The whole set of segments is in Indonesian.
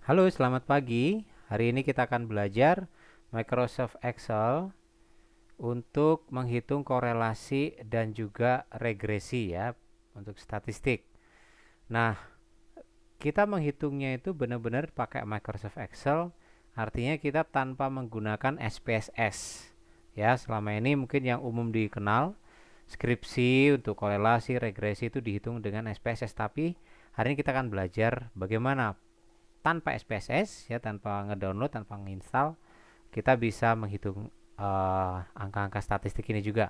Halo, selamat pagi. Hari ini kita akan belajar Microsoft Excel untuk menghitung korelasi dan juga regresi ya, untuk statistik. Nah, kita menghitungnya itu benar-benar pakai Microsoft Excel, artinya kita tanpa menggunakan SPSS. Ya, selama ini mungkin yang umum dikenal skripsi untuk korelasi, regresi itu dihitung dengan SPSS, tapi hari ini kita akan belajar bagaimana tanpa SPSS ya, tanpa ngedownload, tanpa nginstal, kita bisa menghitung angka-angka statistik ini juga.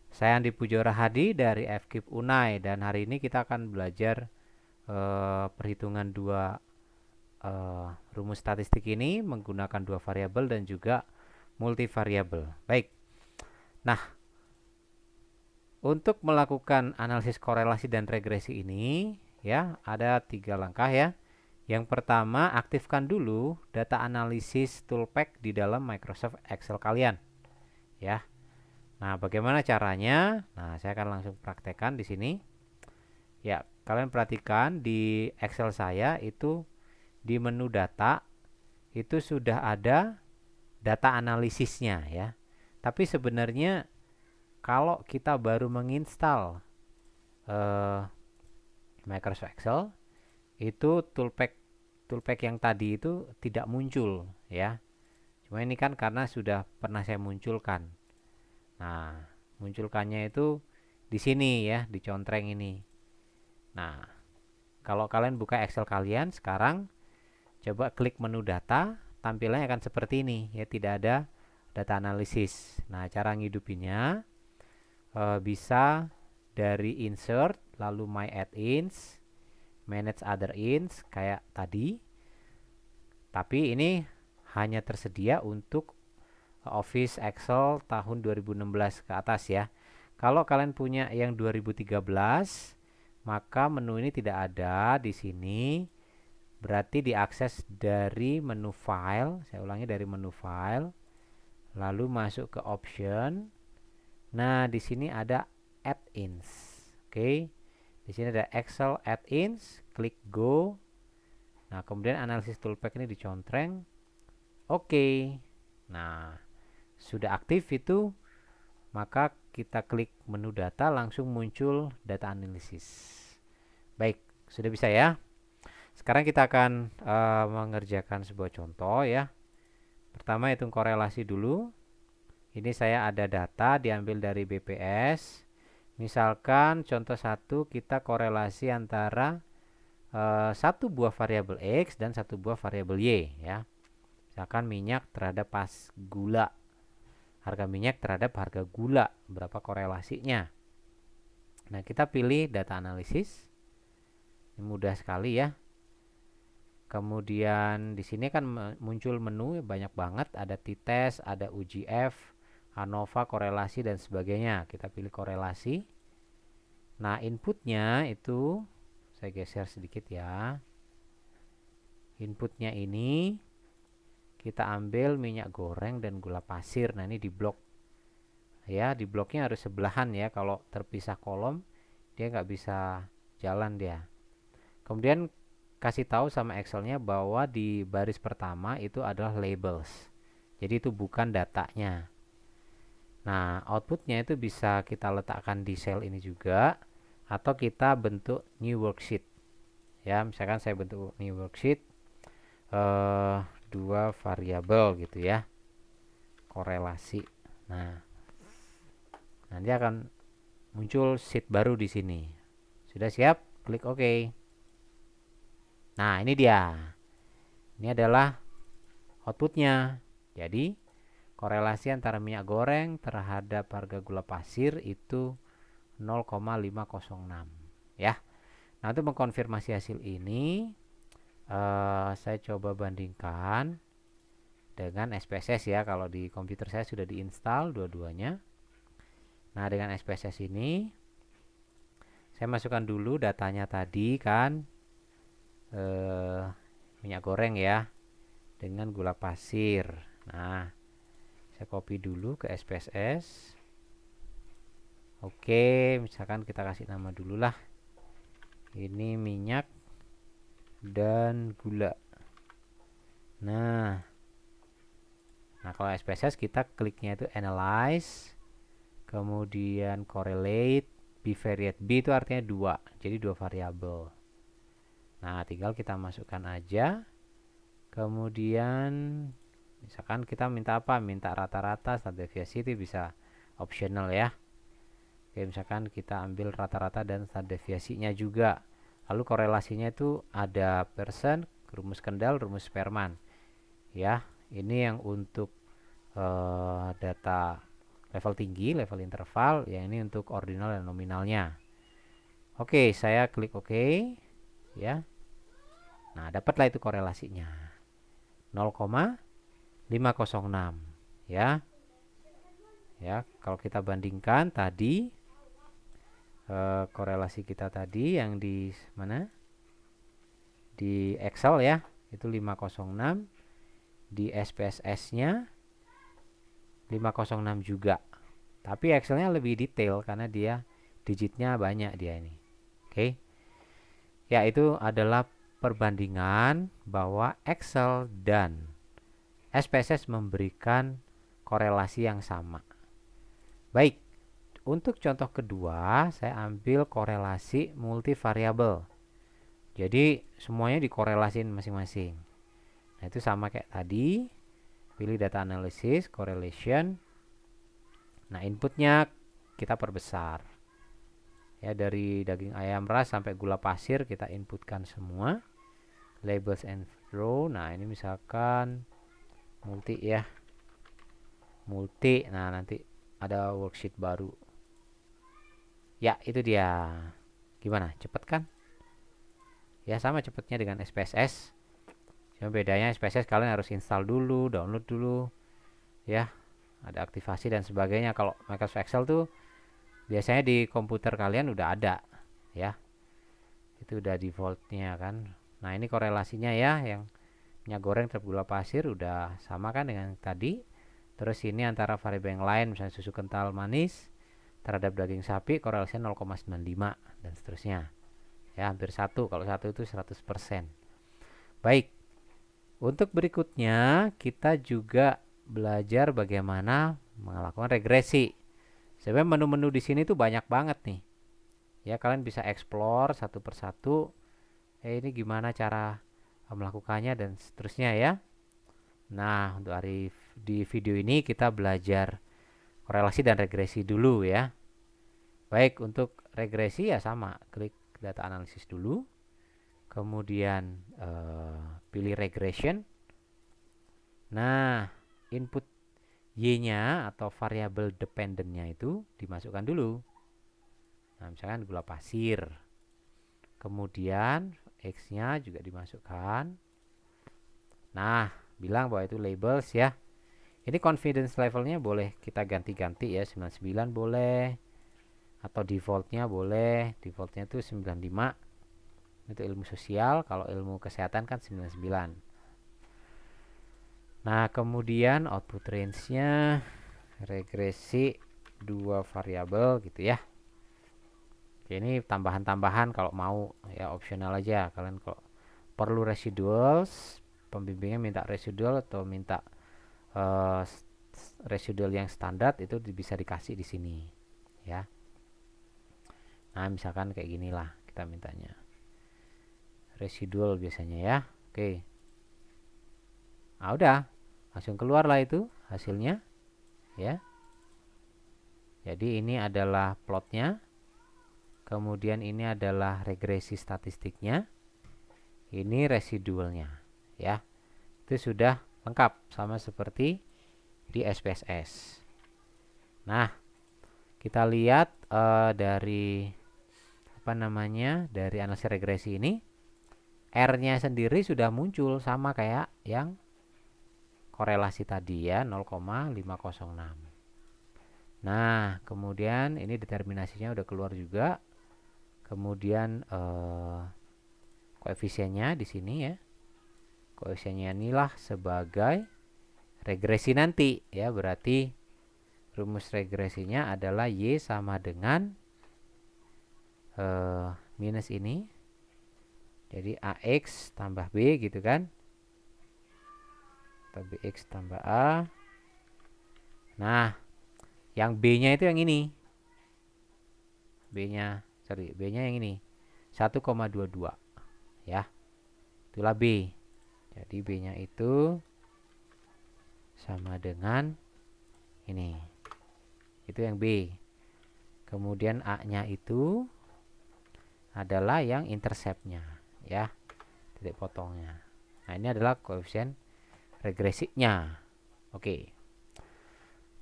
Saya Andi Pujora Hadi dari FKIP Unai, dan hari ini kita akan belajar perhitungan dua rumus statistik ini menggunakan dua variabel dan juga multivariabel. Baik. Nah, untuk melakukan analisis korelasi dan regresi ini ya, ada 3 langkah ya. Yang pertama, aktifkan dulu data analisis toolpack di dalam Microsoft Excel kalian ya. Nah, bagaimana caranya? Nah, saya akan langsung praktekkan di sini. Ya, kalian perhatikan di Excel saya itu di menu data itu sudah ada data analisisnya ya. Tapi sebenarnya kalau kita baru menginstal eh, Microsoft Excel, itu toolpack yang tadi itu tidak muncul ya. Cuma ini kan karena sudah pernah saya munculkan. Nah, munculkannya itu di sini ya, di contreng ini. Nah, kalau kalian buka Excel kalian sekarang, coba klik menu data, tampilannya akan seperti ini ya, tidak ada data analisis. Nah, cara ngidupinnya bisa dari insert, lalu my add-ins, manage other ins kayak tadi. Tapi ini hanya tersedia untuk Office Excel tahun 2016 ke atas ya. Kalau kalian punya yang 2013, maka menu ini tidak ada di sini. Berarti diakses dari menu file. Saya ulangi, dari menu file, lalu masuk ke option. Nah, di sini ada add-ins. Oke. Di sini ada Excel add-ins, klik go. Nah, kemudian analisis toolpack ini dicontreng. Oke. Nah, sudah aktif itu, maka kita klik menu data, langsung muncul data analisis. Baik, sudah bisa ya. Sekarang kita akan mengerjakan sebuah contoh ya. Pertama hitung korelasi dulu. Ini saya ada data diambil dari BPS. Misalkan contoh satu, kita korelasi antara satu buah variabel X dan satu buah variabel Y ya. Misalkan minyak terhadap pas gula. Harga minyak terhadap harga gula, berapa korelasinya. Nah, kita pilih data analisis. Ini mudah sekali ya. Kemudian di sini kan muncul menu banyak banget, ada t-test, ada UGF, ANOVA, korelasi dan sebagainya. Kita pilih korelasi. Nah, inputnya itu saya geser sedikit ya. Inputnya ini kita ambil minyak goreng dan gula pasir. Nah, ini di blok ya, di bloknya harus sebelahan ya. Kalau terpisah kolom dia nggak bisa jalan dia. Kemudian kasih tahu sama Excelnya bahwa di baris pertama itu adalah labels, jadi itu bukan datanya. Nah, outputnya itu bisa kita letakkan di sel ini juga, atau kita bentuk new worksheet ya. Misalkan saya bentuk new worksheet eh, dua variabel gitu ya, korelasi. Nah, nanti akan muncul sheet baru di sini. Sudah siap? Klik OK. Nah, ini dia. Ini adalah outputnya. Jadi, korelasi antara minyak goreng terhadap harga gula pasir itu 0,506 ya. Nah, untuk mengkonfirmasi hasil ini, saya coba bandingkan dengan SPSS ya. Kalau di komputer saya sudah diinstal dua-duanya. Nah, dengan SPSS ini saya masukkan dulu datanya tadi kan, minyak goreng ya dengan gula pasir. Nah, saya copy dulu ke SPSS. Oke, misalkan kita kasih nama dulu lah. Ini minyak dan gula. Nah, kalau SPSS kita kliknya itu analyze, kemudian correlate, bivariate. B itu artinya 2, jadi 2 variabel. Nah, tinggal kita masukkan aja. Kemudian misalkan kita minta apa? Minta rata-rata, standar deviasi, itu bisa optional ya. Oke, misalkan kita ambil rata-rata dan standar deviasinya juga. Lalu korelasinya itu ada persen, rumus Kendall, rumus Spearman. Ya, ini yang untuk data level tinggi, level interval, yang ini untuk ordinal dan nominalnya. Oke, saya klik OK ya. Nah, dapatlah itu korelasinya 0,506 ya. Ya, kalau kita bandingkan tadi korelasi kita tadi yang di mana? Di Excel ya, itu 506, di SPSS-nya 506 juga. Tapi Excel-nya lebih detail karena dia digitnya banyak dia ini. Oke. Ya, itu adalah perbandingan bahwa Excel dan SPSS memberikan korelasi yang sama. Baik, untuk contoh kedua, saya ambil korelasi multivariabel. Jadi, semuanya dikorelasin masing-masing. Nah, itu sama kayak tadi. Pilih data analysis, correlation. Nah, inputnya kita perbesar. Ya, dari daging ayam ras sampai gula pasir kita inputkan semua. Labels and row. Nah, ini misalkan multi ya. Multi. Nah, nanti ada worksheet baru. Ya, itu dia. Gimana? Cepet kan? Ya, sama cepetnya dengan SPSS. Cuma bedanya SPSS kalian harus install dulu, download dulu. Ya, ada aktivasi dan sebagainya. Kalau Microsoft Excel tuh biasanya di komputer kalian udah ada. Ya, itu udah defaultnya kan. Nah, ini korelasinya ya, yang minyak goreng terhadap gula pasir udah sama kan dengan tadi. Terus ini antara variabel yang lain, misalnya susu kental manis terhadap daging sapi korelasinya 0,95 dan seterusnya. Ya, hampir satu. Kalau satu itu 100%. Baik. Untuk berikutnya kita juga belajar bagaimana melakukan regresi. Sebenarnya menu-menu di sini tuh banyak banget nih. Ya, kalian bisa explore satu persatu. Ini gimana cara melakukannya dan seterusnya ya. Nah, untuk di video ini kita belajar korelasi dan regresi dulu ya. Baik, untuk regresi ya sama, klik data analisis dulu. Kemudian pilih regression. Nah, input Y-nya atau variabel dependent-nya itu dimasukkan dulu. Nah, misalkan gula pasir. Kemudian X-nya juga dimasukkan. Nah, bilang bahwa itu labels ya. Ini confidence levelnya boleh kita ganti-ganti ya, 99 boleh. Atau defaultnya boleh. Defaultnya itu 95. Itu ilmu sosial, kalau ilmu kesehatan kan 99. Nah, kemudian output range-nya regresi 2 variabel gitu ya. Oke, ini tambahan-tambahan kalau mau ya, opsional aja. Kalian kalau perlu residuals, pembimbingnya minta residual atau minta uh, residual yang standar itu bisa dikasih di sini ya. Nah, misalkan kayak ginilah kita mintanya. Residual biasanya ya. Oke. Nah, udah. Langsung keluar lah itu hasilnya ya. Jadi ini adalah plotnya. Kemudian ini adalah regresi statistiknya. Ini residualnya ya. Itu sudah lengkap sama seperti di SPSS. Nah, kita lihat dari apa namanya? Dari analisis regresi ini R-nya sendiri sudah muncul sama kayak yang korelasi tadi ya, 0,506. Nah, kemudian ini determinasinya udah keluar juga. Kemudian koefisiennya di sini ya. Koefisiennya inilah sebagai regresi nanti ya, berarti rumus regresinya adalah Y sama dengan minus ini. Jadi AX tambah B gitu kan. atau BX tambah A. Nah, yang B-nya itu yang ini. B-nya yang ini. 1,22 ya. Itulah B. Jadi B-nya itu sama dengan ini. Itu yang B. Kemudian A-nya itu adalah yang interceptnya ya, titik potongnya. Nah, ini adalah koefisien regresinya. Oke.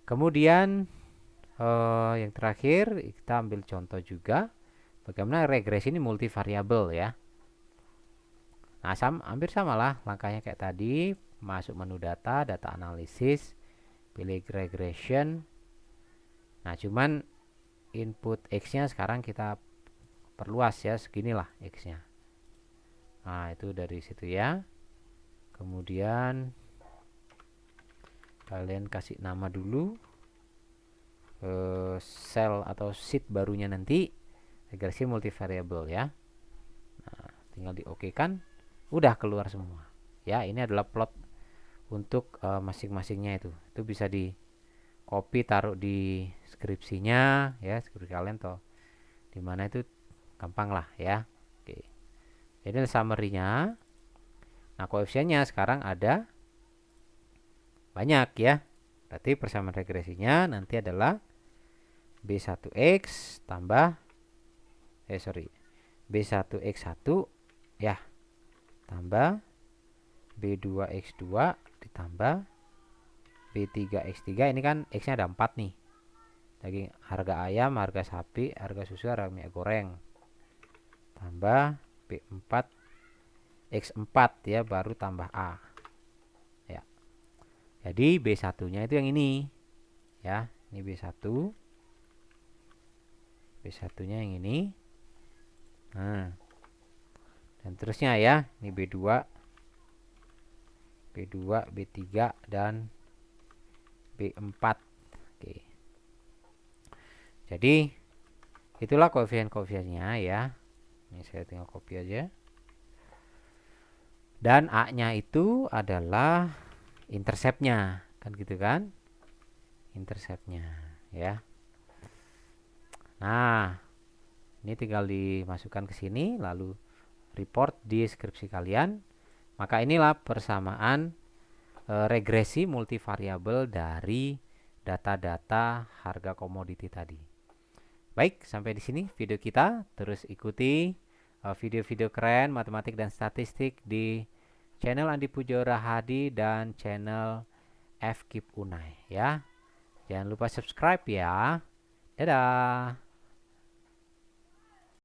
Kemudian yang terakhir kita ambil contoh juga bagaimana regresi ini multivariabel ya. Nah, hampir sama lah langkahnya kayak tadi. Masuk menu data, data analisis, pilih regression. Nah, cuman input X-nya sekarang kita perluas ya, seginilah X-nya. Nah, itu dari situ ya. Kemudian kalian kasih nama dulu sel atau sheet barunya nanti regresi multivariable ya. Nah, tinggal di OK kan, udah keluar semua ya. Ini adalah plot untuk masing-masingnya. Itu bisa di copy taruh di skripsinya ya, skripsi kalian toh dimana itu gampang lah ya. Oke, jadi summary-nya. Nah, koefisiennya sekarang ada banyak ya, berarti persamaan regresinya nanti adalah B1X tambah B1X1 ya, tambah B2X2 ditambah B3X3. Ini kan X-nya ada 4 nih. Daging, harga ayam, harga sapi, harga susu, harga minyak goreng. Tambah B4X4 ya, baru tambah A. Ya. Jadi B1-nya itu yang ini. Ya, ini B1. B1-nya yang ini. Nah. Dan terusnya ya, ini B2, B3 dan B4. Oke. Jadi itulah koefisien-koefisiennya ya. Ini saya tinggal copy aja. Dan A-nya itu adalah interceptnya, kan gitu kan? Interceptnya ya. Nah, ini tinggal dimasukkan ke sini lalu report di deskripsi kalian. Maka inilah persamaan regresi multivariabel dari data-data harga komoditi tadi. Baik, sampai di sini video kita. Terus ikuti video-video keren matematik dan statistik di channel Andi Pujo Rahadi dan channel FKIP Unai ya. Jangan lupa subscribe ya. Dadah.